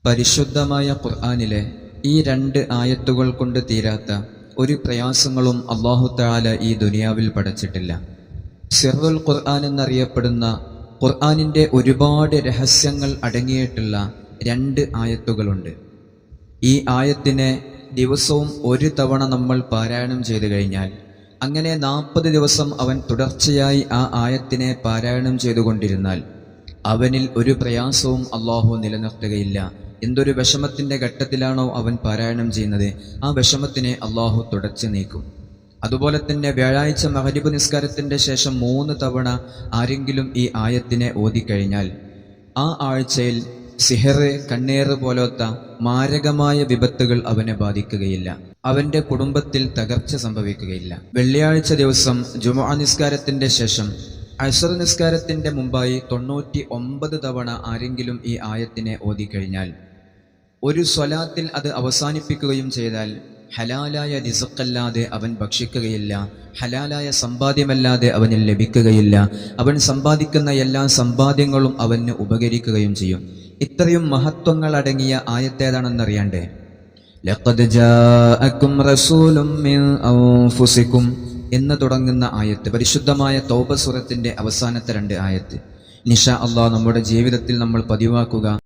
പരിശുദ്ധമായ ഖുർആനിലെ ഈ 2 ആയത്തുകൾ കൊണ്ട് തീരാത്ത ഒരു പ്രയാസങ്ങളും അല്ലാഹു തആല ഈ ദുനിയാവിൽ പടച്ചിട്ടില്ല. സിർറുൽ ഖുർആൻ എന്നറിയപ്പെടുന്ന ഖുർആനിൻ്റെ ഒരുപാട് രഹസ്യങ്ങൾ അടങ്ങിയിട്ടുള്ള 2 ആയത്തുകളുണ്ട്. ഈ ആയത്തിനെ ദിവസവും ഒരു തവണ നമ്മൾ പാരായണം ചെയ്തു കഴിഞ്ഞാൽ, അങ്ങനെ 40 ദിവസം അവൻ തുടർച്ചയായി ആ ആയത്തിനെ പാരായണം ചെയ്തുകൊണ്ടിരുന്നാൽ അവനിൽ ഒരു പ്രയാസവും അല്ലാഹു നിലനിർത്തുകയില്ല. എന്തൊരു വിഷമത്തിൻ്റെ ഘട്ടത്തിലാണോ അവൻ പാരായണം ചെയ്യുന്നത്, ആ വിഷമത്തിനെ അല്ലാഹു തുടച്ചു നീക്കും. അതുപോലെ തന്നെ വ്യാഴാഴ്ച മഗ്‌രിബ് നിസ്കാരത്തിൻ്റെ ശേഷം 3 തവണ ആരെങ്കിലും ഈ ആയത്തിനെ ഓതിക്കഴിഞ്ഞാൽ ആ ആഴ്ചയിൽ സിഹർ, കണ്ണേറ് പോലത്തെ മാരകമായ വിപത്തുകൾ അവനെ ബാധിക്കുകയില്ല. അവൻ്റെ കുടുംബത്തിൽ തകർച്ച സംഭവിക്കുകയില്ല. വെള്ളിയാഴ്ച ദിവസം ജുമുഅ നിസ്കാരത്തിൻ്റെ ശേഷം അസ്ർ നിസ്കാരത്തിൻ്റെ മുമ്പായി 99 തവണ ആരെങ്കിലും ഈ ആയത്തിനെ ഓതിക്കഴിഞ്ഞാൽ, ഒരു സ്വലാത്തിൽ അത് അവസാനിപ്പിക്കുകയും ചെയ്താൽ ഹലാലായ റിസ്ഖല്ലാതെ അവൻ ഭക്ഷിക്കുകയില്ല, ഹലാലായ സമ്പാദ്യമല്ലാതെ അവന് ലഭിക്കുകയില്ല. അവൻ സമ്പാദിക്കുന്ന എല്ലാ സമ്പാദ്യങ്ങളും അവന് ഉപകരിക്കുകയും ചെയ്യും. ഇത്രയും മഹത്വങ്ങൾ അടങ്ങിയ ആയത്തേതാണെന്നറിയണ്ടേ? ലഖദ് ജാഅക്കും റസൂലും മിൻ അൻഫുസിക്കും എന്ന് തുടങ്ങുന്ന ആയത്ത്, പരിശുദ്ധമായ തൗബ സൂറത്തിന്റെ അവസാനത്തെ 2 ആയത്ത്. ഇൻഷാ അല്ലാഹ് നമ്മുടെ ജീവിതത്തിൽ നമ്മൾ പതിവാക്കുക.